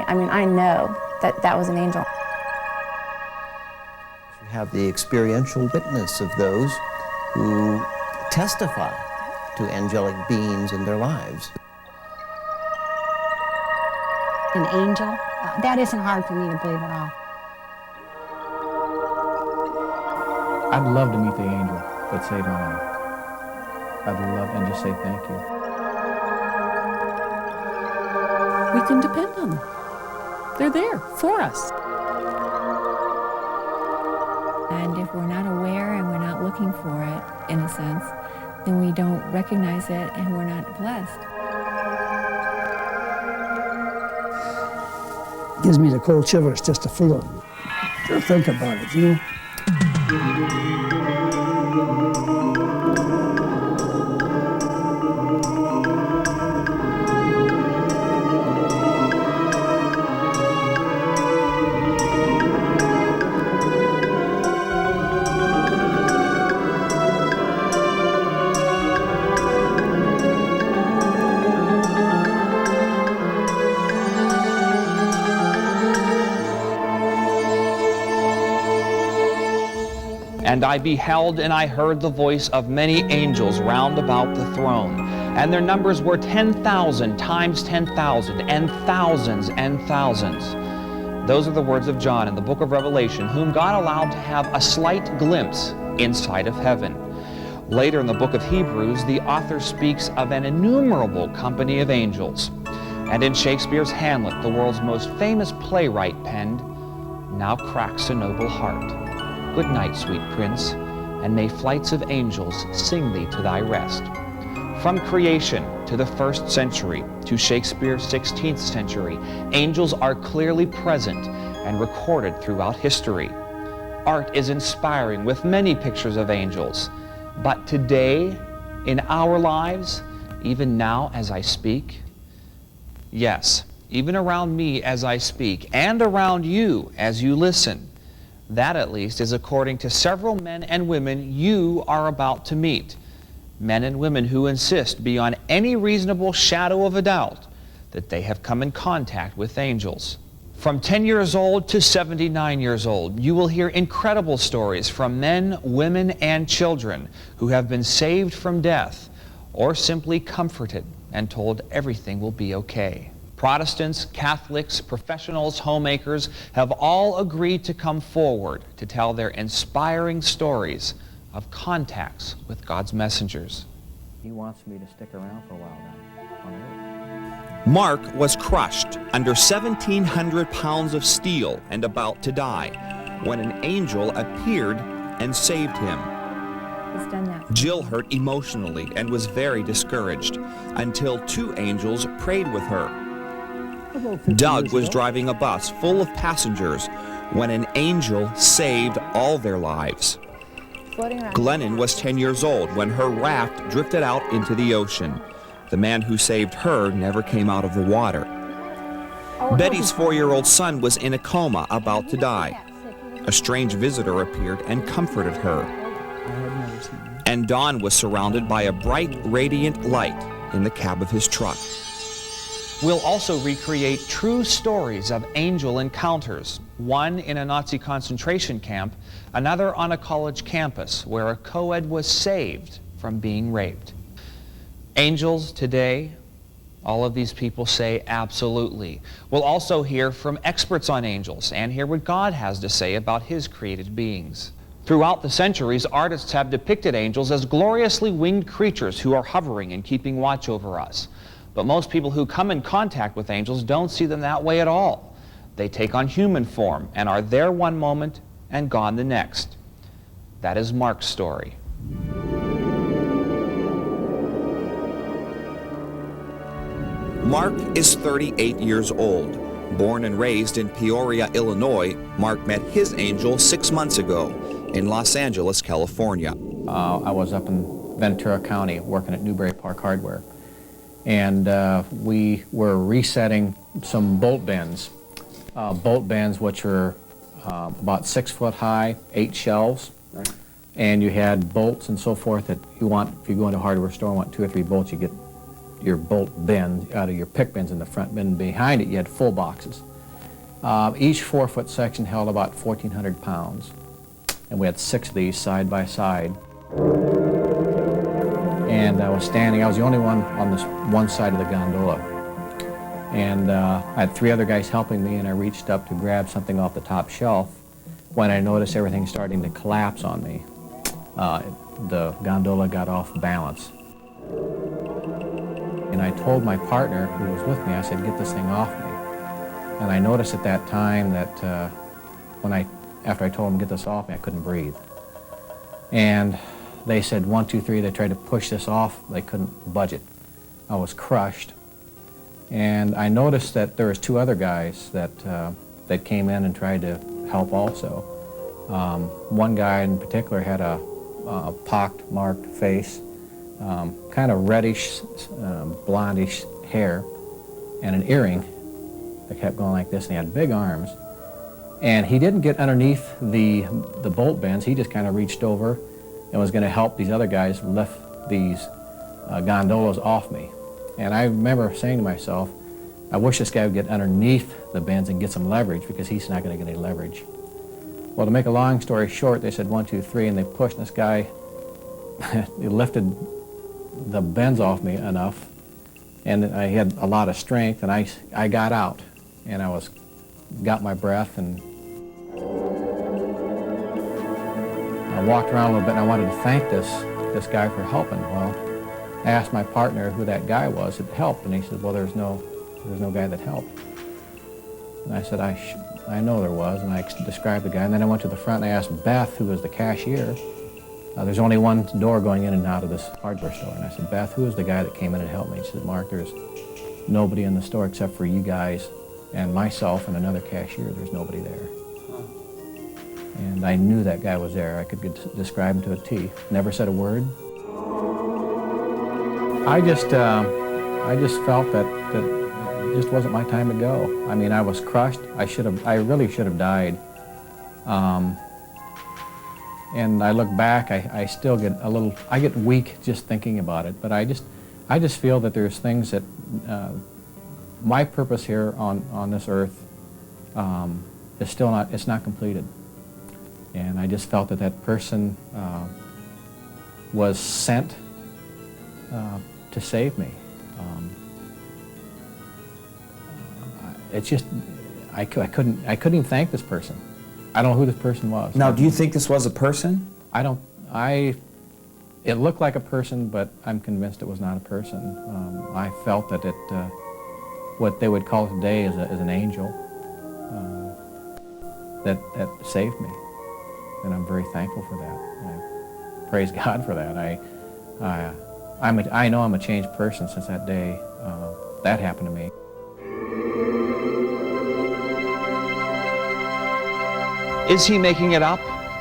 I mean, I know that that was an angel. You have the experiential witness of those who testify to angelic beings in their lives. An angel? That isn't hard for me to believe at all. I'd love to meet the angel that saved my life. I'd love and just say thank you. We can depend on them. They're there for us. And if we're not aware and we're not looking for it, in a sense, then we don't recognize it and we're not blessed. Gives me the cold shivers just to feel it, to think about it, you know? And I beheld and I heard the voice of many angels round about the throne. And their numbers were 10,000 times 10,000 and thousands and thousands. Those are the words of John in the book of Revelation, whom God allowed to have a slight glimpse inside of heaven. Later in the book of Hebrews, the author speaks of an innumerable company of angels. And in Shakespeare's Hamlet, the world's most famous playwright penned, "Now cracks a noble heart. Good night, sweet prince, and may flights of angels sing thee to thy rest." From creation to the 1st century to Shakespeare's 16th century, angels are clearly present and recorded throughout history. Art is inspiring with many pictures of angels. But today, in our lives, even now as I speak, yes, even around me as I speak, and around you as you listen, that, at least, is according to several men and women you are about to meet. Men and women who insist beyond any reasonable shadow of a doubt that they have come in contact with angels. From 10 years old to 79 years old, you will hear incredible stories from men, women, and children who have been saved from death or simply comforted and told everything will be okay. Protestants, Catholics, professionals, homemakers have all agreed to come forward to tell their inspiring stories of contacts with God's messengers. He wants me to stick around for a while now on earth. Mark was crushed under 1,700 pounds of steel and about to die when an angel appeared and saved him. He's done that. Jill hurt emotionally and was very discouraged until 2 angels prayed with her. Doug was driving a bus full of passengers when an angel saved all their lives. Glennon was 10 years old when her raft drifted out into the ocean. The man who saved her never came out of the water. Betty's 4-year-old son was in a coma about to die. A strange visitor appeared and comforted her. And Don was surrounded by a bright, radiant light in the cab of his truck. We'll also recreate true stories of angel encounters, one in a Nazi concentration camp, another on a college campus where a co-ed was saved from being raped. Angels today, all of these people say absolutely. We'll also hear from experts on angels and hear what God has to say about His created beings. Throughout the centuries, artists have depicted angels as gloriously winged creatures who are hovering and keeping watch over us. But most people who come in contact with angels don't see them that way at all. They take on human form and are there one moment and gone the next. That is Mark's story. Mark is 38 years old. Born and raised in Peoria, Illinois, Mark met his angel 6 months ago in Los Angeles, California. I was up in Ventura County working at Newbury Park Hardware. And we were resetting some bolt bends. Bolt bends which are about 6 foot high, 8 shelves. Right. And you had bolts and so forth that you want, if you go into a hardware store and want 2 or 3 bolts, you get your bolt bin out of your pick bins in the front bin. Behind it, you had full boxes. Each 4-foot section held about 1,400 pounds. And we had 6 of these side by side. And I was the only one on this one side of the gondola. And I had 3 other guys helping me, and I reached up to grab something off the top shelf when I noticed everything starting to collapse on me. The gondola got off balance. And I told my partner who was with me, I said, get this thing off me. And I noticed at that time that after I told them to get this off me, I couldn't breathe. And they said 1, 2, 3, they tried to push this off, they couldn't budge it. I was crushed. And I noticed that there was 2 other guys that came in and tried to help also. One guy in particular had a pock-marked face, kind of reddish, blondish hair, and an earring that kept going like this, and he had big arms. And he didn't get underneath the bolt bends, he just kind of reached over and was going to help these other guys lift these gondolas off me. And I remember saying to myself, I wish this guy would get underneath the bends and get some leverage, because he's not going to get any leverage. Well, to make a long story short, they said 1, 2, 3, and they pushed this guy. He lifted the bends off me enough, and I had a lot of strength, and I got out, and I got my breath, and I walked around a little bit, and I wanted to thank this guy for helping. Well, I asked my partner who that guy was that helped, and he said, well, there's no guy that helped. And I said, I know there was, and I described the guy. And then I went to the front and I asked Beth, who was the cashier. There's only one door going in and out of this hardware store. And I said, Beth, who was the guy that came in and helped me? She said, Mark, there's nobody in the store except for you guys and myself and another cashier. There's nobody there. And I knew that guy was there. I could describe him to a T. Never said a word. I just felt that it just wasn't my time to go. I mean, I was crushed. I really should have died. And I look back, I still get I get weak just thinking about it. But I just feel that there's things that my purpose here on this earth is still not completed. And I just felt that person was sent to save me. It's just, I couldn't even thank this person. I don't know who this person was. Now, do you think this was a person? It looked like a person, but I'm convinced it was not a person. I felt that what they would call today is an angel that saved me. And I'm very thankful for that. I praise God for that. I know I'm a changed person since that day that happened to me. Is he making it up?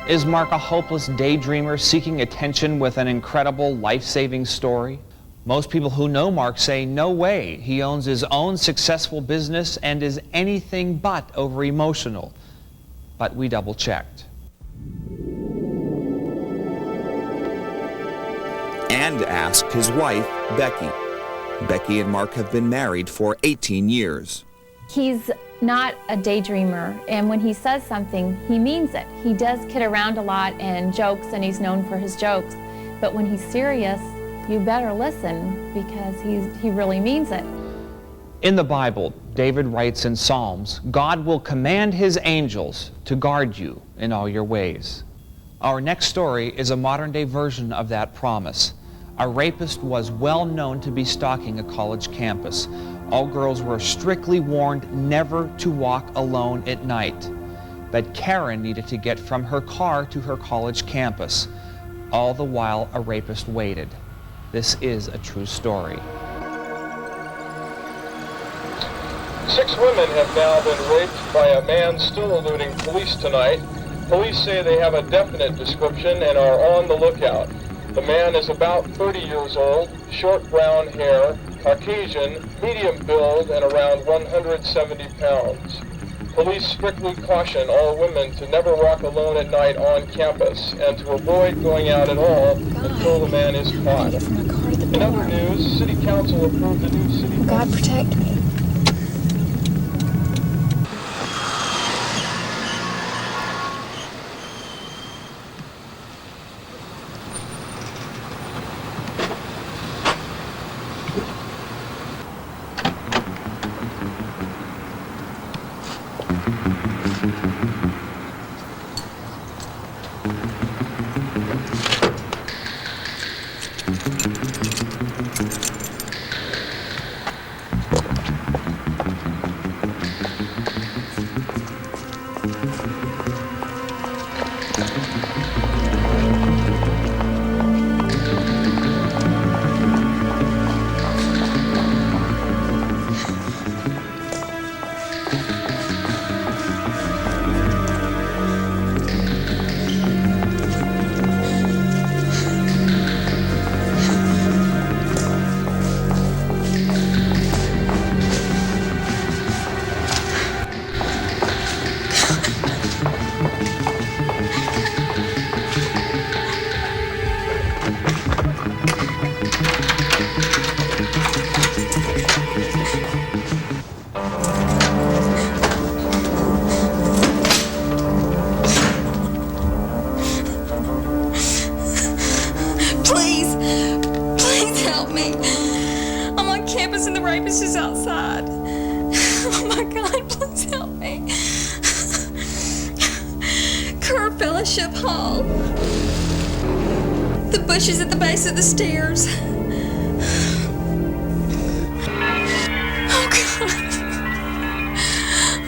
Is Mark a hopeless daydreamer seeking attention with an incredible life-saving story? Most people who know Mark say, no way. He owns his own successful business and is anything but over-emotional. But we double-checked. And asked his wife, Becky. Becky and Mark have been married for 18 years. He's not a daydreamer, and when he says something, he means it. He does kid around a lot and jokes, and he's known for his jokes. But when he's serious, you better listen, because he really means it. In the Bible, David writes in Psalms, God will command his angels to guard you in all your ways. Our next story is a modern-day version of that promise. A rapist was well known to be stalking a college campus. All girls were strictly warned never to walk alone at night. But Karen needed to get from her car to her college campus. All the while, a rapist waited. This is a true story. 6 women have now been raped by a man still eluding police tonight. Police say they have a definite description and are on the lookout. The man is about 30 years old, short brown hair, Caucasian, medium build, and around 170 pounds. Police strictly caution all women to never walk alone at night on campus and to avoid going out at all until the man is caught. In other news, City Council approved a new city... God protect me. Fellowship Hall. The bushes at the base of the stairs. Oh God.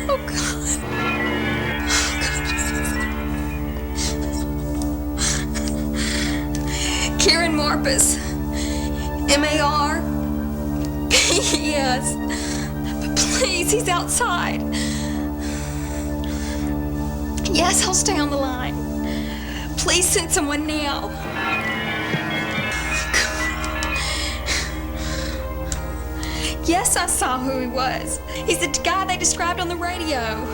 Oh God. Karen Marpus. M-A-R-P-E-S. But please, he's outside. Yes, I'll stay on the line. Please send someone now. Yes, I saw who he was. He's the guy they described on the radio.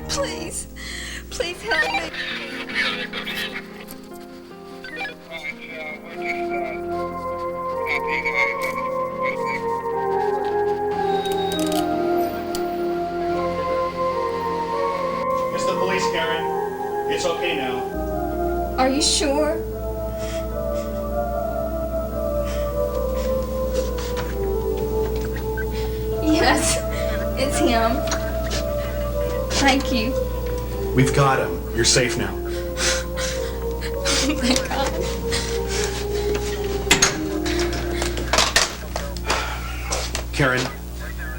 Please, please help me. It's the police, Karen. It's okay now. Are you sure? Yes, it's him. Thank you. We've got him. You're safe now. Oh my God. Karen,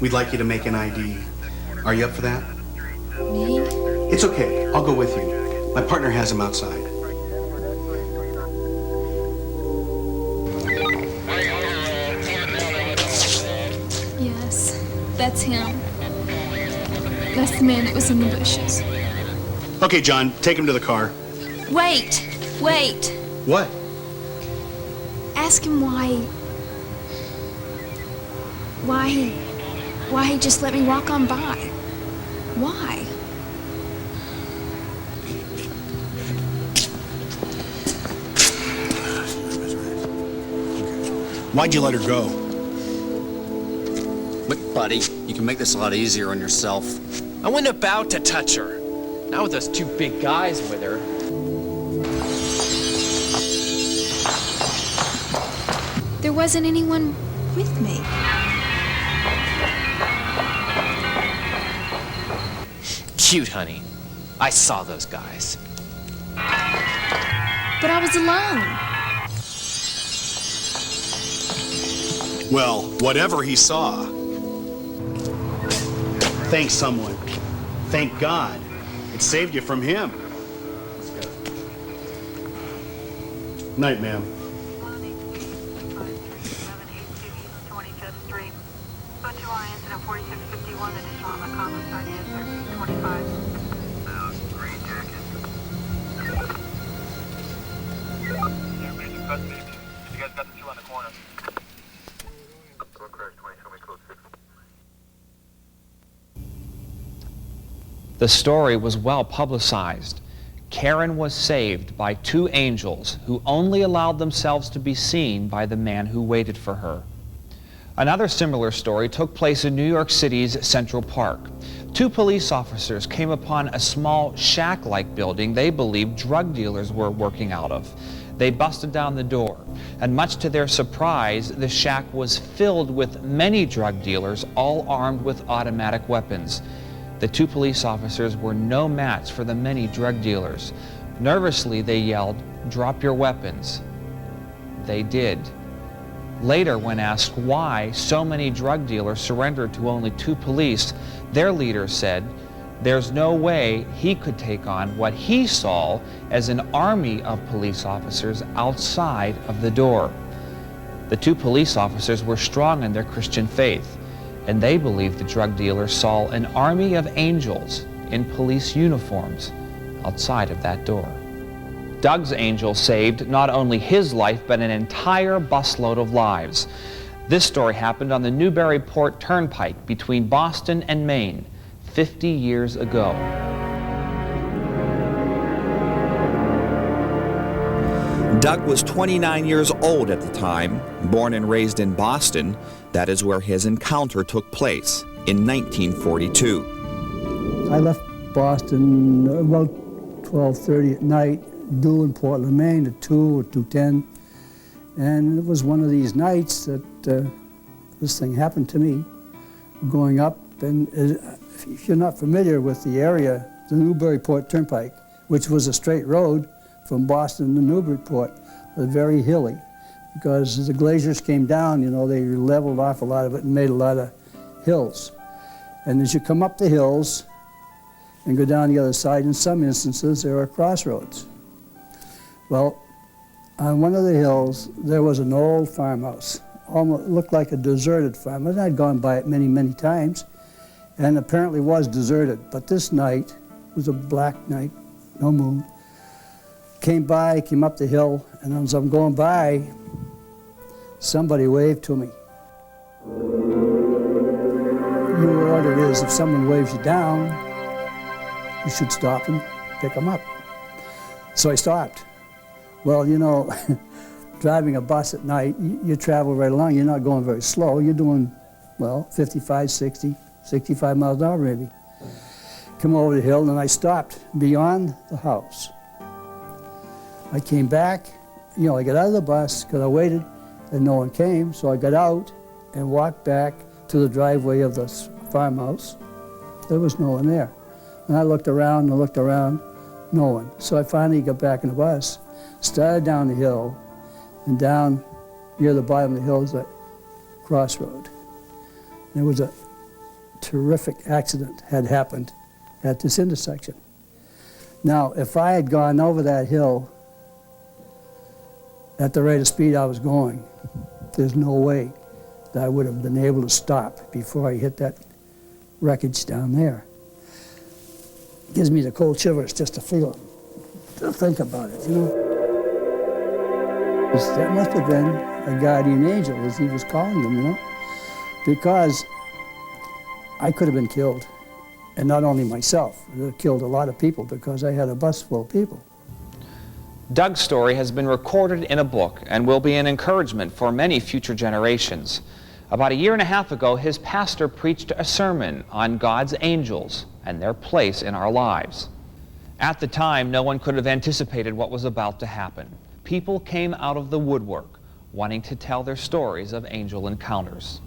we'd like you to make an ID. Are you up for that? Me? It's okay. I'll go with you. My partner has him outside. Yes, that's him. That's the man that was in the bushes. Okay, John, take him to the car. Wait. What? Ask him why he just let me walk on by. Why? Why'd you let her go? Look, buddy, you can make this a lot easier on yourself. I wasn't about to touch her. Not with those two big guys with her. There wasn't anyone with me. Cute, honey. I saw those guys. But I was alone. Well, whatever he saw. Thank someone. Thank God. It saved you from him. Let's go. Night, ma'am. The story was well publicized. Karen was saved by two angels who only allowed themselves to be seen by the man who waited for her. Another similar story took place in New York City's Central Park. Two police officers came upon a small shack-like building they believed drug dealers were working out of. They busted down the door, and much to their surprise, the shack was filled with many drug dealers, all armed with automatic weapons. The two police officers were no match for the many drug dealers. Nervously, they yelled, "Drop your weapons." They did. Later, when asked why so many drug dealers surrendered to only two police, their leader said there's no way he could take on what he saw as an army of police officers outside of the door. The two police officers were strong in their Christian faith, and they believed the drug dealers saw an army of angels in police uniforms outside of that door. Doug's angel saved not only his life, but an entire busload of lives. This story happened on the Newburyport Turnpike between Boston and Maine 50 years ago. Doug was 29 years old at the time, born and raised in Boston. That is where his encounter took place in 1942. I left Boston about 12:30 at night, due in Portland, Maine at 2 or 2:10. And it was one of these nights that this thing happened to me, going up. And if you're not familiar with the area, the Newburyport Turnpike, which was a straight road from Boston to Newburyport, was very hilly. Because as the glaciers came down, you know, they leveled off a lot of it and made a lot of hills. And as you come up the hills and go down the other side, in some instances, there are crossroads. Well, on one of the hills, there was an old farmhouse. Almost looked like a deserted farmhouse. I'd gone by it many, many times, and apparently was deserted. But this night was a black night, no moon. Came up the hill, and as I'm going by, somebody waved to me. You know what it is, if someone waves you down, you should stop and pick them up. So I stopped. Well, you know, driving a bus at night, you travel right along. You're not going very slow. You're doing, well, 55, 60, 65 miles an hour maybe. Come over the hill, and I stopped beyond the house. I came back, you know, I got out of the bus because I waited and no one came, so I got out and walked back to the driveway of the farmhouse. There was no one there. And I looked around, no one. So I finally got back in the bus, started down the hill, and down near the bottom of the hill is a crossroad. There was a terrific accident had happened at this intersection. Now, if I had gone over that hill at the rate of speed I was going, there's no way that I would have been able to stop before I hit that wreckage down there. It gives me the cold shivers just to feel it, to think about it, you know. That must have been a guardian angel, as he was calling them, you know, because I could have been killed, and not only myself, it would have killed a lot of people because I had a bus full of people. Doug's story has been recorded in a book and will be an encouragement for many future generations. About a year and a half ago, his pastor preached a sermon on God's angels and their place in our lives. At the time, no one could have anticipated what was about to happen. People came out of the woodwork wanting to tell their stories of angel encounters.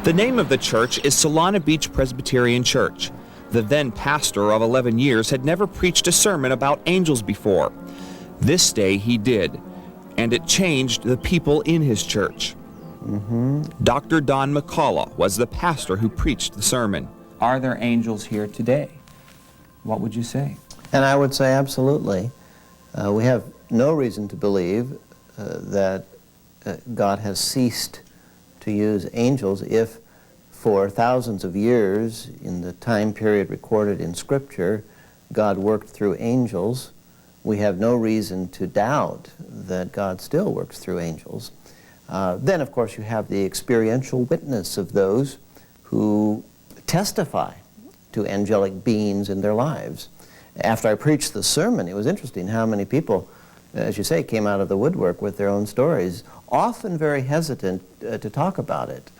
The name of the church is Solana Beach Presbyterian Church. The then pastor of 11 years had never preached a sermon about angels before. This day he did, and it changed the people in his church. Dr. Don McCullough was the pastor who preached the sermon. Are there angels here today? What would you say? And I would say absolutely. We have no reason to believe that God has ceased to use angels if for thousands of years, in the time period recorded in Scripture, God worked through angels. We have no reason to doubt that God still works through angels. Then, of course, you have the experiential witness of those who testify to angelic beings in their lives. After I preached the sermon, it was interesting how many people, as you say, came out of the woodwork with their own stories, often very hesitant to talk about it,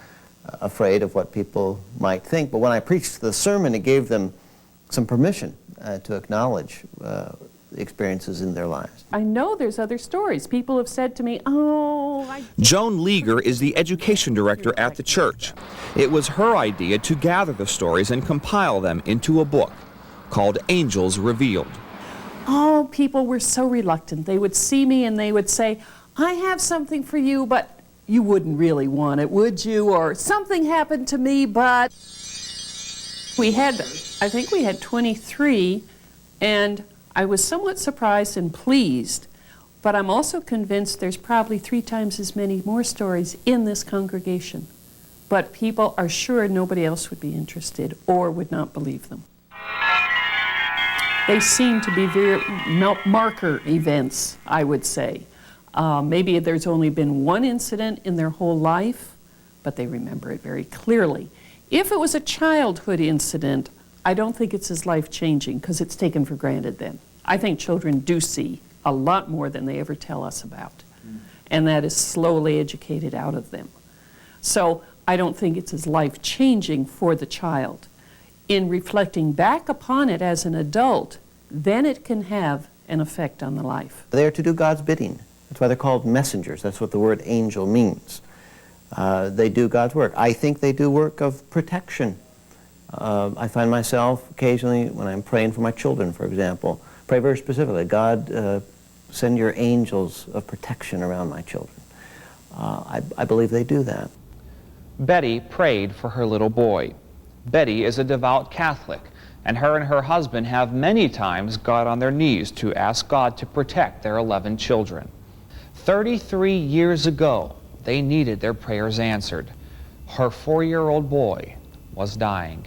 afraid of what people might think. But when I preached the sermon, it gave them some permission to acknowledge the experiences in their lives. I know there's other stories. People have said to me, Joan Leager is the education director at the church. It was her idea to gather the stories and compile them into a book called Angels Revealed. Oh, people were so reluctant. They would see me and they would say, I have something for you, but you wouldn't really want it, would you? Or something happened to me, but... I think we had 23, and I was somewhat surprised and pleased, but I'm also convinced there's probably 3 times as many more stories in this congregation. But people are sure nobody else would be interested or would not believe them. They seem to be very marker events, I would say. Maybe there's only been one incident in their whole life, but they remember it very clearly. If it was a childhood incident, I don't think it's as life-changing because it's taken for granted then. I think children do see a lot more than they ever tell us about, and that is slowly educated out of them. So I don't think it's as life-changing for the child. In reflecting back upon it as an adult, then it can have an effect on the life. They are to do God's bidding. That's why they're called messengers. That's what the word angel means. They do God's work. I think they do work of protection. I find myself occasionally, when I'm praying for my children, for example, pray very specifically, God, send your angels of protection around my children. I believe they do that. Betty prayed for her little boy. Betty is a devout Catholic, and her husband have many times got on their knees to ask God to protect their 11 children. 33 years ago, they needed their prayers answered. Her 4-year-old boy was dying.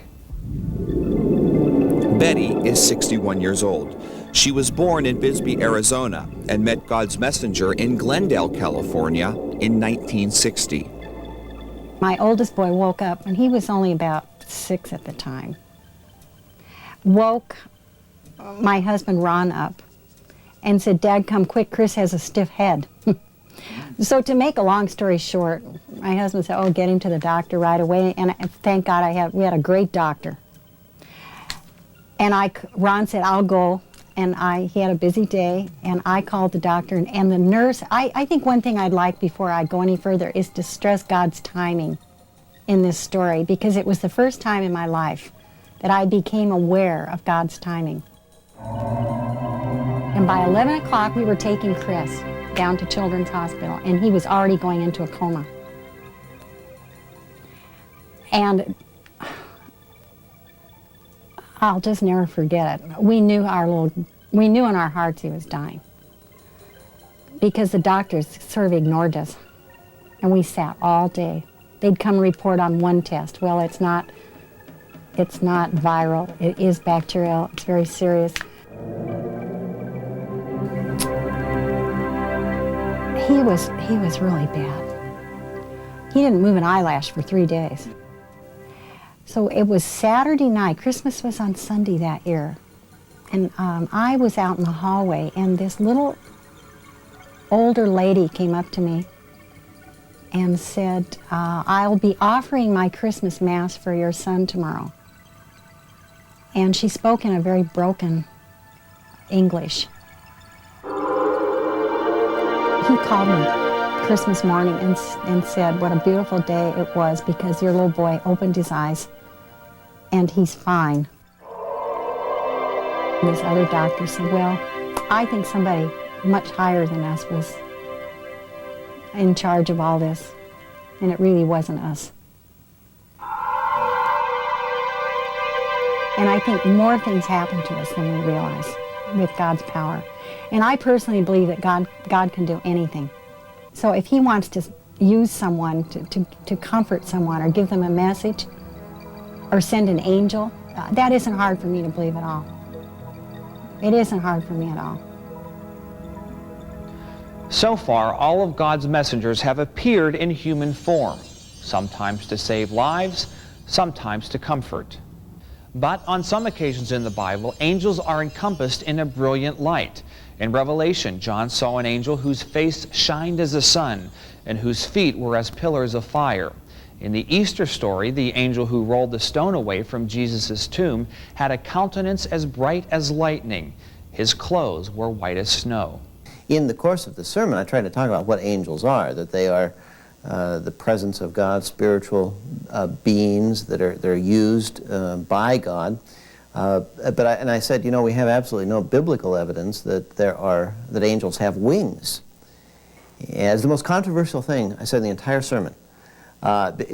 Betty is 61 years old. She was born in Bisbee, Arizona, and met God's messenger in Glendale, California in 1960. My oldest boy woke up, and he was only about 6 at the time. Woke my husband Ron up and said, Dad, come quick, Chris has a stiff head. So to make a long story short, my husband said, oh, get him to the doctor right away, and thank God we had a great doctor. And Ron said, I'll go, and he had a busy day, and I called the doctor, and the nurse, I think one thing I'd like before I go any further is to stress God's timing in this story, because it was the first time in my life that I became aware of God's timing. And by 11 o'clock, we were taking Chris down to Children's Hospital, and he was already going into a coma. And I'll just never forget it. We knew in our hearts he was dying, because the doctors sort of ignored us, and we sat all day. They'd come report on one test. Well, it's not viral. It is bacterial. It's very serious. He was really bad. He didn't move an eyelash for 3 days. So it was Saturday night. Christmas was on Sunday that year. And I was out in the hallway, and this little older lady came up to me and said, I'll be offering my Christmas Mass for your son tomorrow. And she spoke in a very broken English. He called me Christmas morning and said what a beautiful day it was, because your little boy opened his eyes and he's fine. And this other doctor said, well, I think somebody much higher than us was in charge of all this, and it really wasn't us. And I think more things happen to us than we realize with God's power. And I personally believe that God can do anything. So if he wants to use someone to comfort someone or give them a message or send an angel, that isn't hard for me to believe at all. It isn't hard for me at all. So far, all of God's messengers have appeared in human form, sometimes to save lives, sometimes to comfort. But on some occasions in the Bible, angels are encompassed in a brilliant light. In Revelation, John saw an angel whose face shined as the sun and whose feet were as pillars of fire. In the Easter story, the angel who rolled the stone away from Jesus' tomb had a countenance as bright as lightning. His clothes were white as snow. In the course of the sermon, I tried to talk about what angels are, that they are the presence of God, spiritual beings that are used by God. And I said, you know, we have absolutely no biblical evidence that that angels have wings. As the most controversial thing I said in the entire sermon,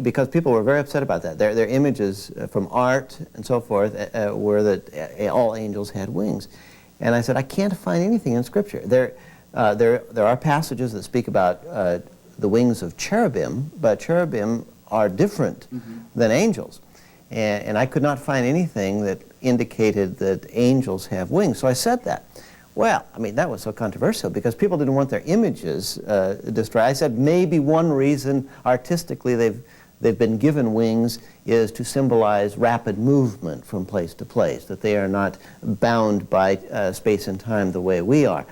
because people were very upset about that. Their images from art and so forth were that all angels had wings. And I said, I can't find anything in Scripture. There are passages that speak about the wings of cherubim, but cherubim are different than angels. And I could not find anything that indicated that angels have wings. So I said that. Well, I mean, that was so controversial because people didn't want their images destroyed. I said maybe one reason artistically they've been given wings is to symbolize rapid movement from place to place, that they are not bound by space and time the way we are.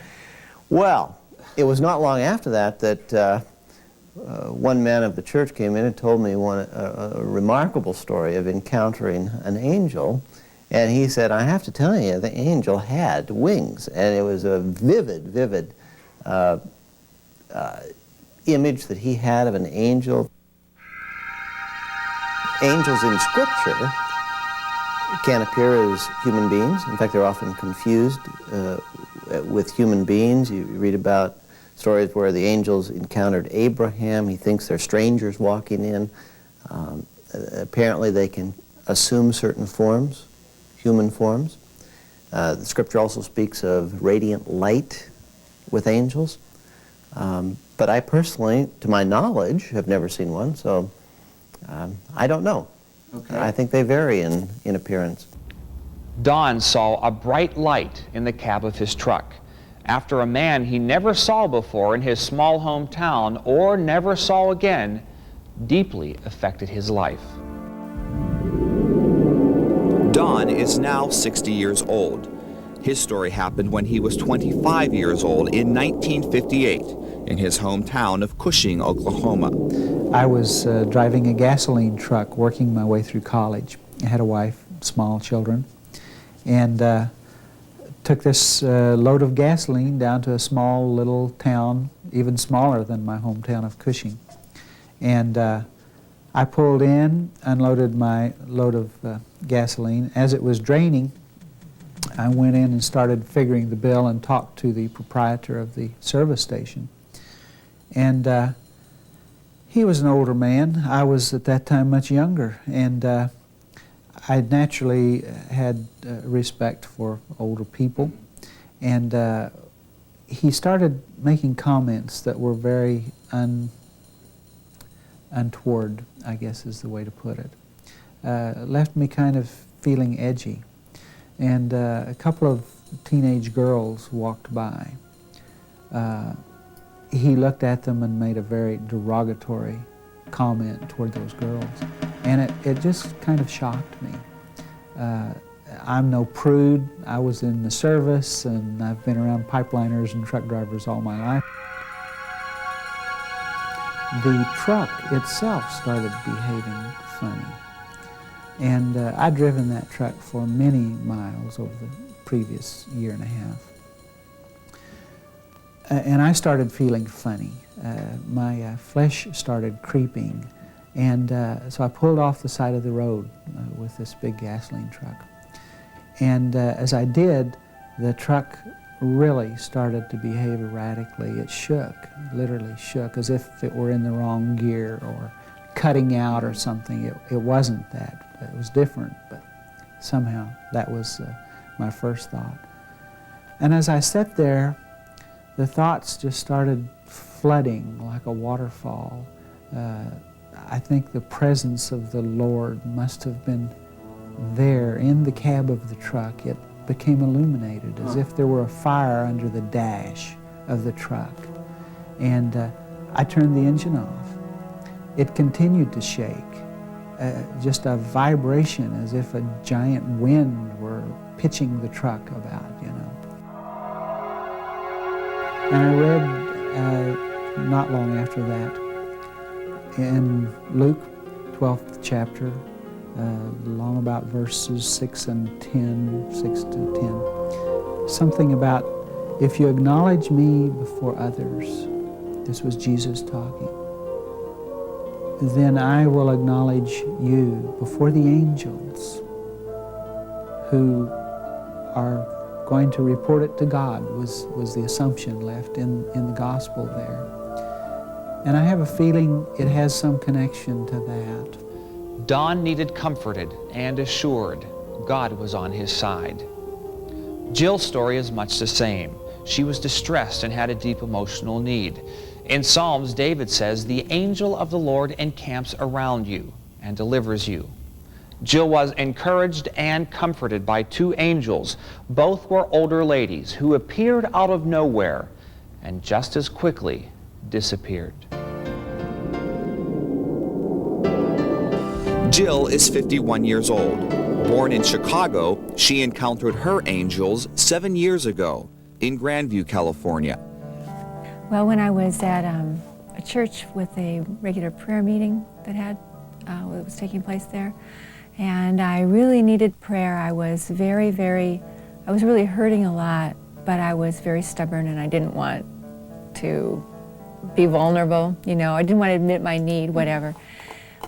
Well, it was not long after that one man of the church came in and told me a remarkable story of encountering an angel. And he said, I have to tell you, the angel had wings. And it was a vivid image that he had of an angel. Angels in Scripture can appear as human beings. In fact, they're often confused with human beings. You read about stories where the angels encountered Abraham. He thinks they're strangers walking in. Apparently, they can assume certain forms, human forms. The Scripture also speaks of radiant light with angels. But I personally, to my knowledge, have never seen one, so I don't know. Okay. I think they vary in appearance. Don saw a bright light in the cab of his truck after a man he never saw before in his small hometown or never saw again deeply affected his life. Don is now 60 years old. His story happened when he was 25 years old in 1958 in his hometown of Cushing, Oklahoma. I was driving a gasoline truck working my way through college. I had a wife, small children, and took this load of gasoline down to a small little town, even smaller than my hometown of Cushing. And I pulled in, unloaded my load of gasoline. As it was draining, I went in and started figuring the bill and talked to the proprietor of the service station. And he was an older man. I was at that time much younger, and I naturally had respect for older people. And he started making comments that were very untoward, I guess is the way to put it. Left me kind of feeling edgy. And a couple of teenage girls walked by. He looked at them and made a very derogatory comment toward those girls. And it just kind of shocked me. I'm no prude. I was in the service, and I've been around pipeliners and truck drivers all my life. The truck itself started behaving funny. And I'd driven that truck for many miles over the previous year and a half. And I started feeling funny. My flesh started creeping. And so I pulled off the side of the road with this big gasoline truck. And as I did, the truck really started to behave erratically. It shook, literally shook, as if it were in the wrong gear or cutting out or something. It wasn't that. It was different, but somehow that was my first thought. And as I sat there, the thoughts just started flooding like a waterfall. I think the presence of the Lord must have been there in the cab of the truck. It became illuminated as if there were a fire under the dash of the truck. And I turned the engine off. It continued to shake. just a vibration, as if a giant wind were pitching the truck about, you know. And I read not long after that in Luke 12th chapter, along about verses 6 and 10, 6 to 10, something about, if you acknowledge me before others, this was Jesus talking, then I will acknowledge you before the angels who are going to report it to God, was the assumption left in the gospel there. And I have a feeling it has some connection to that. Don needed comforted and assured God was on his side. Jill's story is much the same. She was distressed and had a deep emotional need. In Psalms, David says, "The angel of the Lord encamps around you and delivers you." Jill was encouraged and comforted by two angels. Both were older ladies who appeared out of nowhere and just as quickly disappeared. Jill is 51 years old. Born in Chicago, she encountered her angels 7 years ago in Grandview, California. Well, when I was at a church with a regular prayer meeting that was taking place there, and I really needed prayer. I was I was really hurting a lot, but I was very stubborn and I didn't want to be vulnerable, you know. I didn't want to admit my need, whatever.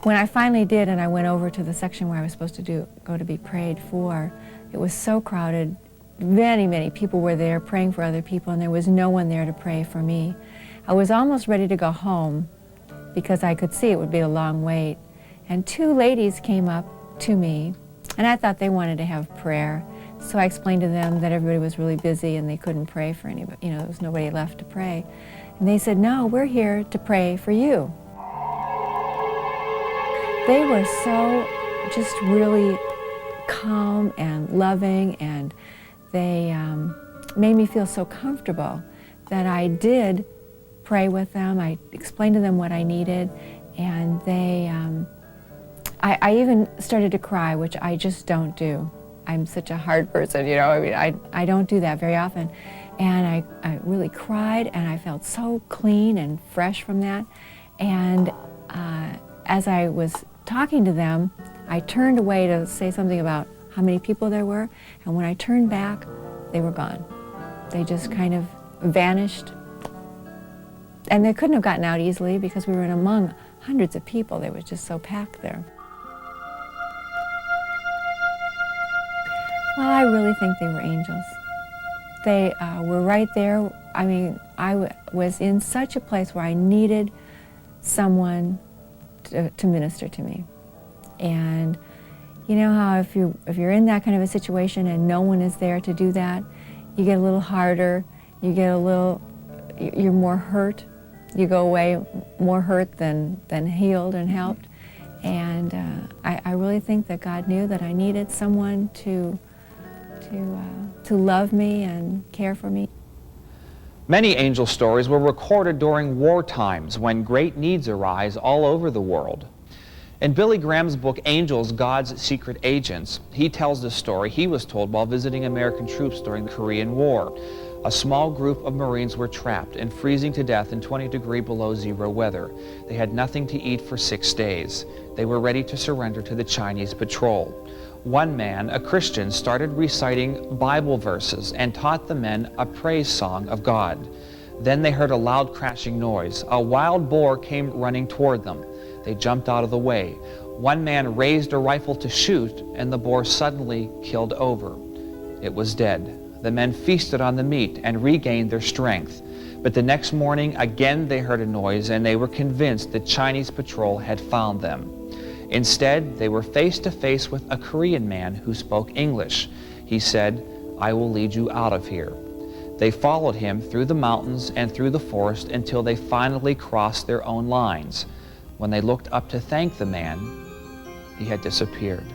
When I finally did and I went over to the section where I was supposed to go to be prayed for, it was so crowded. Many, many people were there praying for other people, and there was no one there to pray for me. I was almost ready to go home because I could see it would be a long wait. And two ladies came up to me, and I thought they wanted to have prayer. So I explained to them that everybody was really busy and they couldn't pray for anybody. You know, there was nobody left to pray. And they said, "No, we're here to pray for you." They were so just really calm and loving, and they made me feel so comfortable that I did pray with them. I explained to them what I needed, and they, I even started to cry, which I just don't do. I'm such a hard person, you know. I mean, I don't do that very often. And I really cried, and I felt so clean and fresh from that. And as I was talking to them, I turned away to say something about how many people there were, and when I turned back, they were gone. They just kind of vanished. And they couldn't have gotten out easily because we were in among hundreds of people. They were just so packed there. Well, I really think they were angels. They were right there. I mean, I was in such a place where I needed someone to minister to me. And you know how if you're in that kind of a situation and no one is there to do that, you get a little harder, you're more hurt. You go away more hurt than healed and helped. And I really think that God knew that I needed someone to love me and care for me. Many angel stories were recorded during war times when great needs arise all over the world. In Billy Graham's book, Angels, God's Secret Agents, he tells the story he was told while visiting American troops during the Korean War. A small group of Marines were trapped and freezing to death in 20-degree below zero weather. They had nothing to eat for 6 days. They were ready to surrender to the Chinese patrol. One man, a Christian, started reciting Bible verses and taught the men a praise song of God. Then they heard a loud crashing noise. A wild boar came running toward them. They jumped out of the way. One man raised a rifle to shoot, and the boar suddenly killed over. It was dead. The men feasted on the meat and regained their strength. But the next morning, again they heard a noise, and they were convinced the Chinese patrol had found them. Instead, they were face to face with a Korean man who spoke English. He said, "I will lead you out of here." They followed him through the mountains and through the forest until they finally crossed their own lines. When they looked up to thank the man, he had disappeared.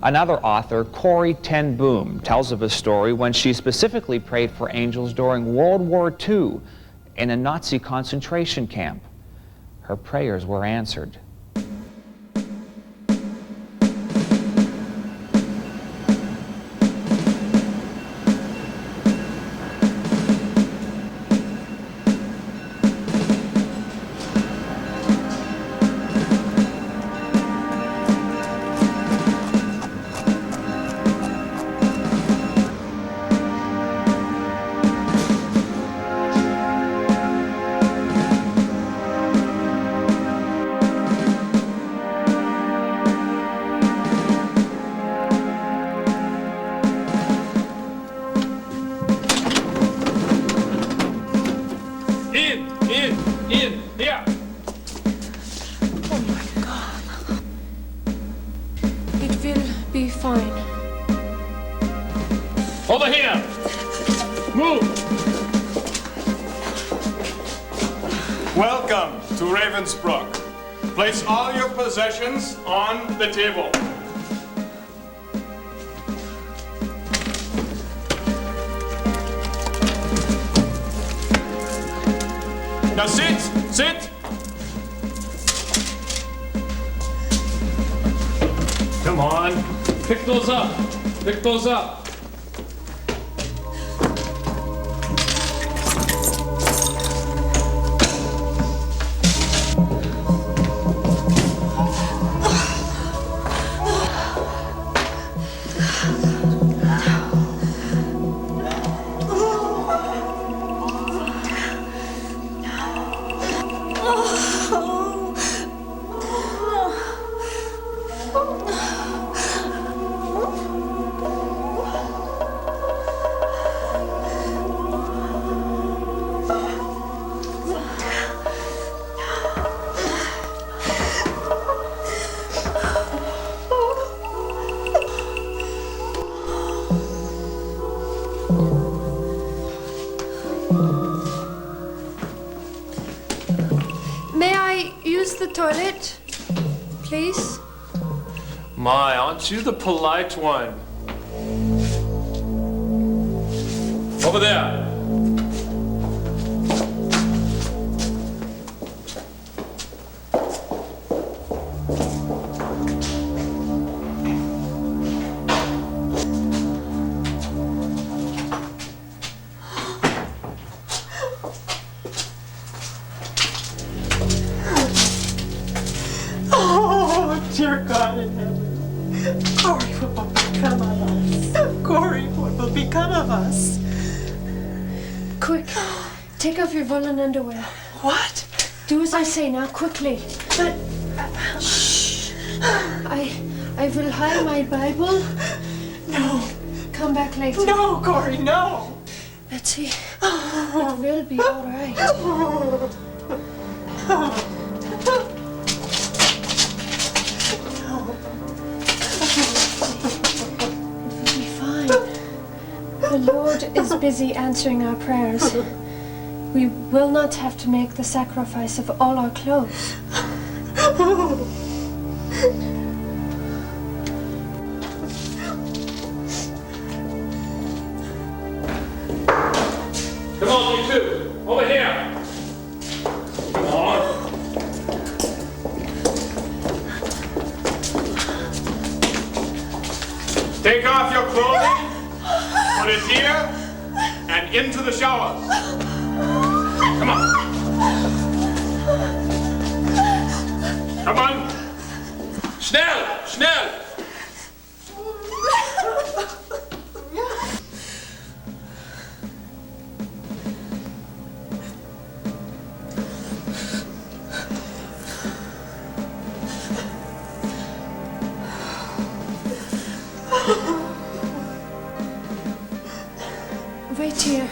Another author, Corrie ten Boom, tells of a story when she specifically prayed for angels during World War II in a Nazi concentration camp. Her prayers were answered. In. Here. Oh my God. It will be fine. Over here. Move. Welcome to Ravensbrook. Place all your possessions on the table. Now sit, sit. Come on, pick those up, pick those up. May I use the toilet, please? My, aren't you the polite one? Over there. Oh, dear God in heaven. Corey, what will become of us? Corey, what will become of us? Quick, take off your woolen underwear. What? Do as I say now, quickly. But... Shh. I will hide my Bible. No. Come back later. No, Corey, no. Betsy, it will be all right. The Lord is busy answering our prayers. We will not have to make the sacrifice of all our clothes. Come on, you two. Over here. Come on. Take off your clothing. Put it here and into the showers. Come on. Come on. Schnell, schnell. Wait here.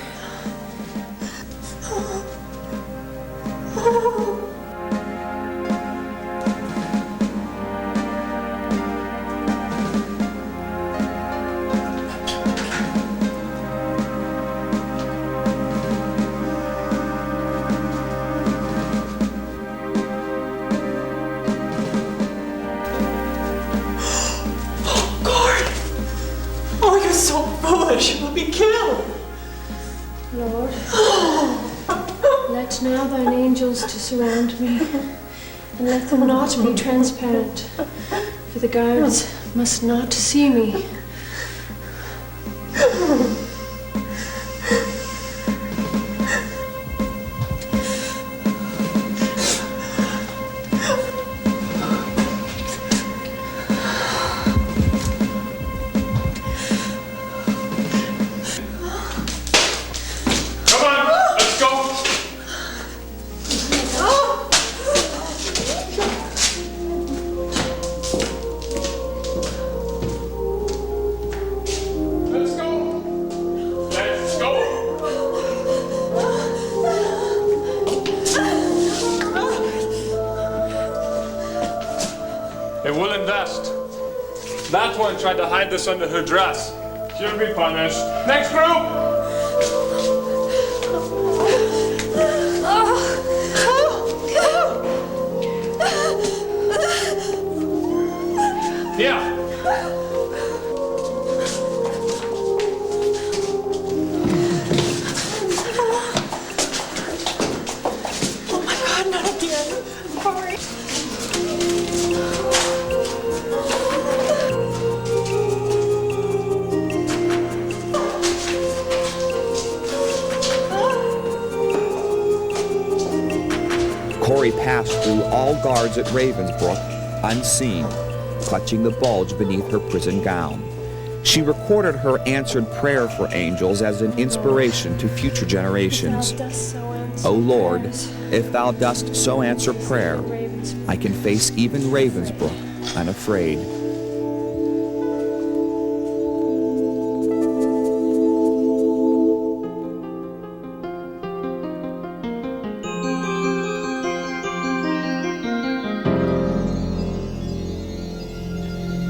Oh, you're so foolish. You'll be killed. Lord, let now thine angels to surround me, and let them not be transparent, for the guards must not see me. a woolen vest. That one tried to hide this under her dress. She'll be punished. Next group! Yeah. Oh my God, not again. Corey. Corey passed through all guards at Ravensbrück unseen, clutching the bulge beneath her prison gown. She recorded her answered prayer for angels as an inspiration to future generations. O Lord, if thou dost so answer prayer, I can face even Ravensbrück unafraid.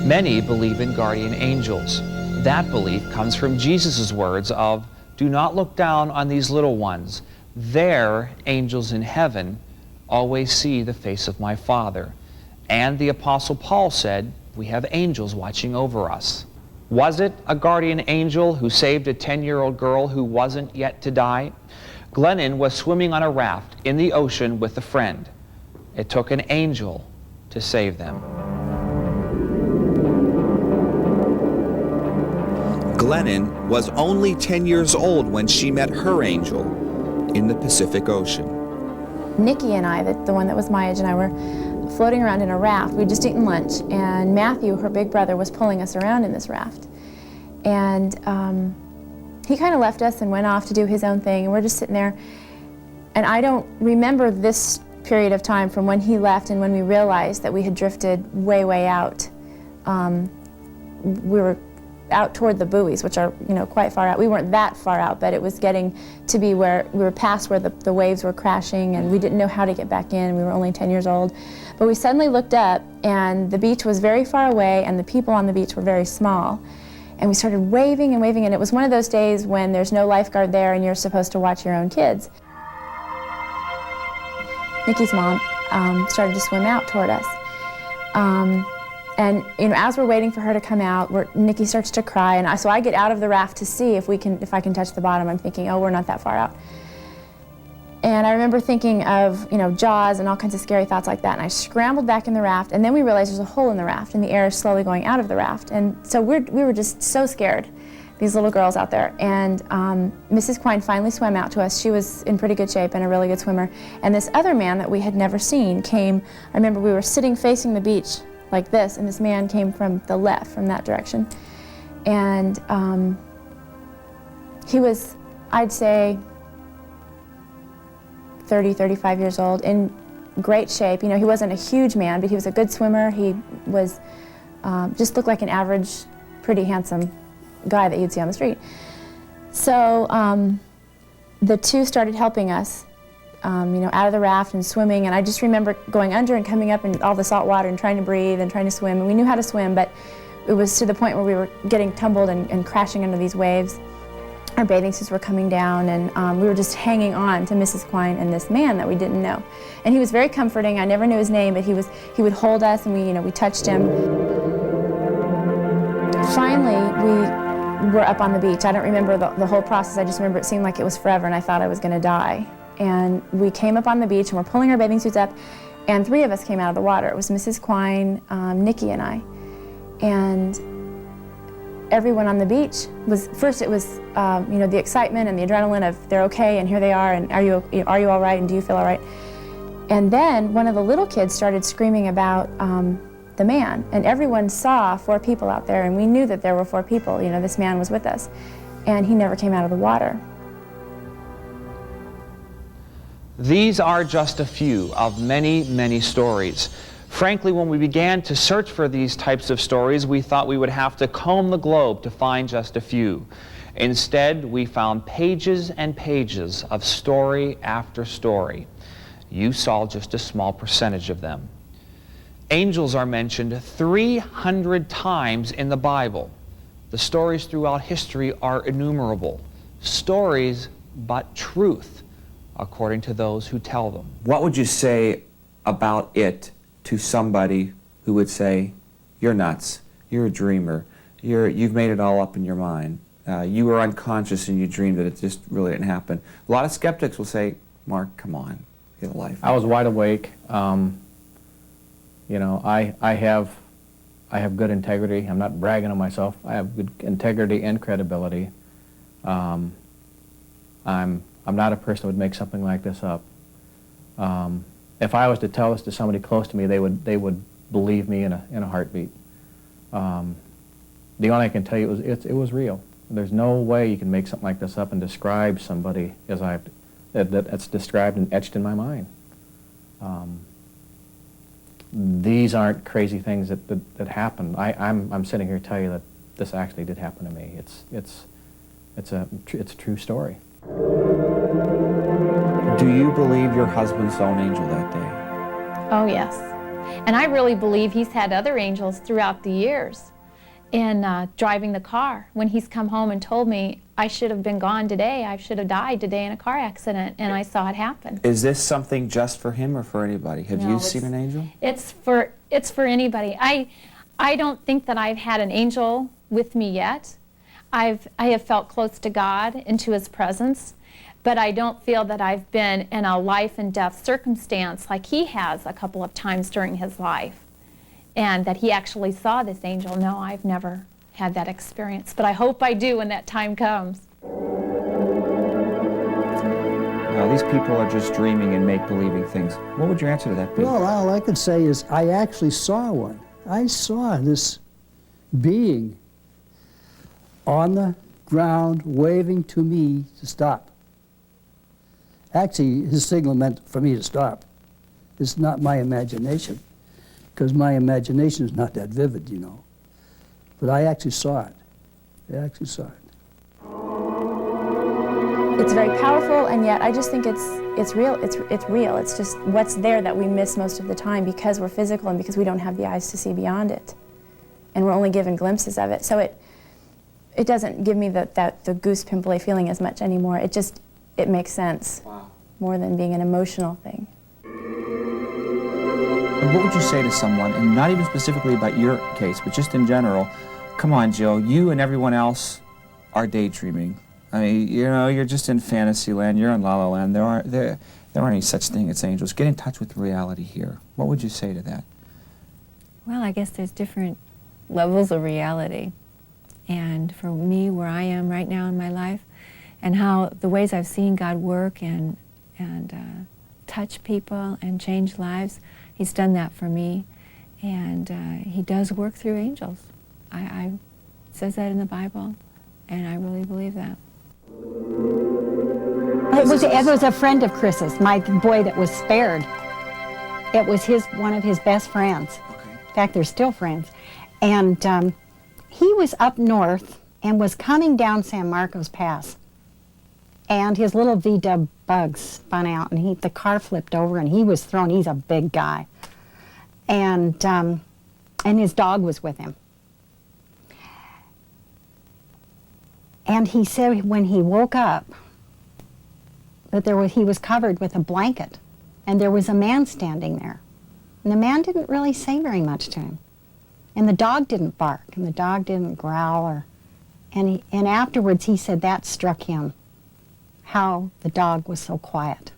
Many believe in guardian angels. That belief comes from Jesus' words of, "Do not look down on these little ones. Their angels in heaven always see the face of my Father." And the Apostle Paul said, "We have angels watching over us." Was it a guardian angel who saved a 10-year-old girl who wasn't yet to die? Glennon was swimming on a raft in the ocean with a friend. It took an angel to save them. Glennon was only 10 years old when she met her angel in the Pacific Ocean. Nikki and I, the one that was my age, and I were floating around in a raft. We'd just eaten lunch, and Matthew, her big brother, was pulling us around in this raft. And he kind of left us and went off to do his own thing, and we're just sitting there. And I don't remember this period of time from when he left and when we realized that we had drifted way, way out. We were out toward the buoys, which are, quite far out. We weren't that far out, but it was getting to be where we were past where the waves were crashing, and we didn't know how to get back in. We were only 10 years old. But we suddenly looked up, and the beach was very far away, and the people on the beach were very small. And we started waving and waving, and it was one of those days when there's no lifeguard there and you're supposed to watch your own kids. Nikki's mom started to swim out toward us. And as we're waiting for her to come out, Nikki starts to cry, and so I get out of the raft to see if I can touch the bottom. I'm thinking, oh, we're not that far out. And I remember thinking of Jaws and all kinds of scary thoughts like that. And I scrambled back in the raft, and then we realized there's a hole in the raft, and the air is slowly going out of the raft. And so we were just so scared, these little girls out there. And Mrs. Quine finally swam out to us. She was in pretty good shape and a really good swimmer. And this other man that we had never seen came. I remember we were sitting facing the beach like this, and this man came from the left, from that direction. And he was, I'd say, 30, 35 years old, in great shape. He wasn't a huge man, but he was a good swimmer. He was, just looked like an average, pretty handsome guy that you'd see on the street. So the two started helping us, out of the raft and swimming, and I just remember going under and coming up in all the salt water and trying to breathe and trying to swim, and we knew how to swim, but it was to the point where we were getting tumbled and crashing under these waves. Our bathing suits were coming down, and we were just hanging on to Mrs. Quine and this man that we didn't know. And he was very comforting. I never knew his name, but he would hold us, and we touched him. Finally, we were up on the beach. I don't remember the whole process. I just remember it seemed like it was forever, and I thought I was going to die. And we came up on the beach, and we're pulling our bathing suits up, and three of us came out of the water. It was Mrs. Quine, Nikki, and I. And everyone on the beach was, first it was, the excitement and the adrenaline of they're okay, and here they are, and are you all right, and do you feel all right? And then one of the little kids started screaming about the man, and everyone saw 4 people out there, and we knew that there were 4 people. This man was with us, and he never came out of the water. These are just a few of many, many stories. Frankly, when we began to search for these types of stories, we thought we would have to comb the globe to find just a few. Instead, we found pages and pages of story after story. You saw just a small percentage of them. Angels are mentioned 300 times in the Bible. The stories throughout history are innumerable. Stories, but truth, according to those who tell them. What would you say about it to somebody who would say, you're nuts, you're a dreamer, you've made it all up in your mind, you were unconscious and you dreamed that it just really didn't happen? A lot of skeptics will say, Mark, come on, get a life. I was wide awake. You know, I have good integrity. I'm not bragging on myself. I have good integrity and credibility. I'm not a person who would make something like this up. If I was to tell this to somebody close to me, they would believe me in a heartbeat. The only I can tell you it was real. There's no way you can make something like this up and describe somebody as that's described and etched in my mind. These aren't crazy things that happen. I'm sitting here to tell you that this actually did happen to me. It's a true story. Do you believe your husband saw an angel that day? Oh, yes. And I really believe he's had other angels throughout the years in driving the car. When he's come home and told me, I should have been gone today, I should have died today in a car accident, and I saw it happen. Is this something just for him or for anybody? Have you seen an angel? It's for anybody. I don't think that I've had an angel with me yet. I have felt close to God, into His presence, but I don't feel that I've been in a life and death circumstance like he has a couple of times during his life, and that he actually saw this angel. No, I've never had that experience, but I hope I do when that time comes. Now, these people are just dreaming and make-believing things. What would your answer to that be? Well, all I could say is I actually saw one. I saw this being on the ground waving to me to stop. Actually, his signal meant for me to stop. It's not my imagination, because my imagination is not that vivid, you know. But I actually saw it. I actually saw it. It's very powerful, and yet I just think it's real. It's real. It's just what's there that we miss most of the time because we're physical and because we don't have the eyes to see beyond it, and we're only given glimpses of it. So it doesn't give me the goose pimply feeling as much anymore. It makes sense. Wow. More than being an emotional thing. And what would you say to someone, and not even specifically about your case, but just in general, come on, Jill, you and everyone else are daydreaming. I mean, you know, you're just in fantasy land, you're in La La Land, there aren't any such thing as angels. Get in touch with reality here. What would you say to that? Well, I guess there's different levels of reality. And for me, where I am right now in my life, and how the ways I've seen God work and touch people and change lives, He's done that for me, and He does work through angels. It says that in the Bible, and I really believe that. It was a friend of Chris's, my boy that was spared. It was one of his best friends. Okay. In fact, they're still friends. And he was up north and was coming down San Marcos Pass. And his little VW bug spun out, and the car flipped over, and he was thrown. He's a big guy. And his dog was with him. And he said when he woke up that he was covered with a blanket, and there was a man standing there. And the man didn't really say very much to him. And the dog didn't bark, and the dog didn't growl. And afterwards he said that struck him, how the dog was so quiet.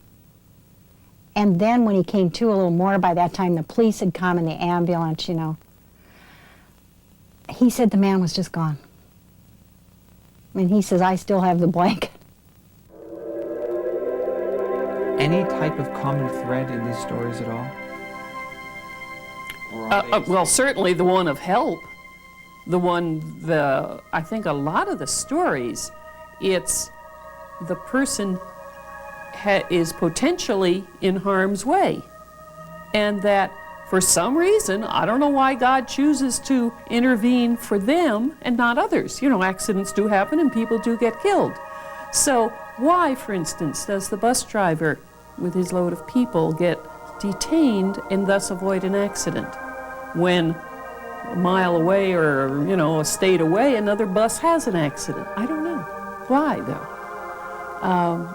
And then when he came to a little more, by that time the police had come and the ambulance, you know, he said the man was just gone. And he says, I still have the blanket. Any type of common thread in these stories at all? Well, certainly the one of help. I think a lot of the stories, it's the person is potentially in harm's way. And that for some reason, I don't know why God chooses to intervene for them and not others. You know, accidents do happen and people do get killed. So why, for instance, does the bus driver with his load of people get detained and thus avoid an accident? when a mile away or, you know, a state away, another bus has an accident? I don't know. Why, though?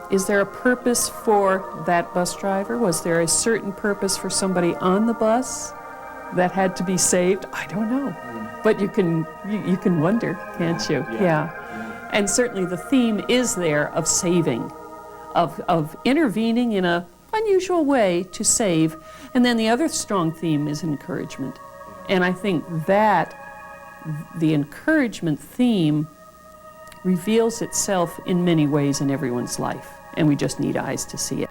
Is there a purpose for that bus driver? Was there a certain purpose for somebody on the bus that had to be saved? I don't know. But you can wonder, can't you? Yeah. And certainly the theme is there of saving, of intervening in an unusual way to save. And then the other strong theme is encouragement. And I think that the encouragement theme reveals itself in many ways in everyone's life, and we just need eyes to see it.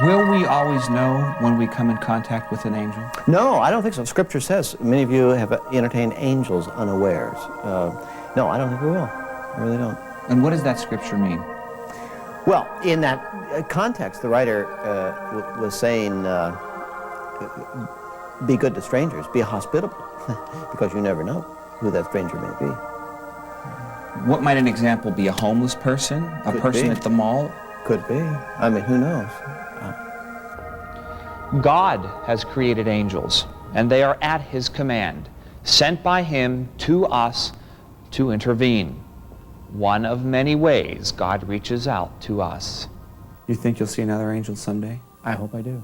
Will we always know when we come in contact with an angel? No, I don't think so. Scripture says many of you have entertained angels unawares. No, I don't think we will. I really don't. And what does that scripture mean? Well, in that context, the writer was saying, be good to strangers, be hospitable, because you never know who that stranger may be. What might an example be? A homeless person? A person at the mall? Could be. I mean, who knows? God has created angels, and they are at His command, sent by Him to us to intervene. One of many ways God reaches out to us. You think you'll see another angel someday? I hope I do.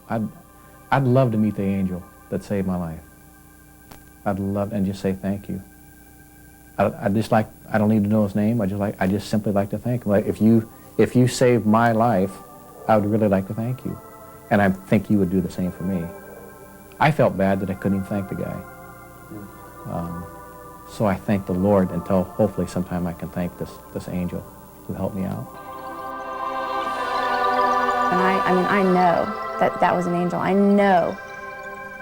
I'd love to meet the angel that saved my life. I'd love, and just say thank you. I don't need to know his name. I just simply like to thank him. Like, if you saved my life, I would really like to thank you. And I think you would do the same for me. I felt bad that I couldn't even thank the guy. So I thank the Lord until hopefully sometime I can thank this angel who helped me out. And I know that was an angel. I know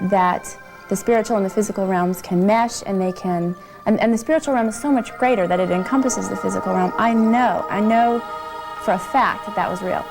that the spiritual and the physical realms can mesh, and they can, and the spiritual realm is so much greater that it encompasses the physical realm. I know for a fact that was real.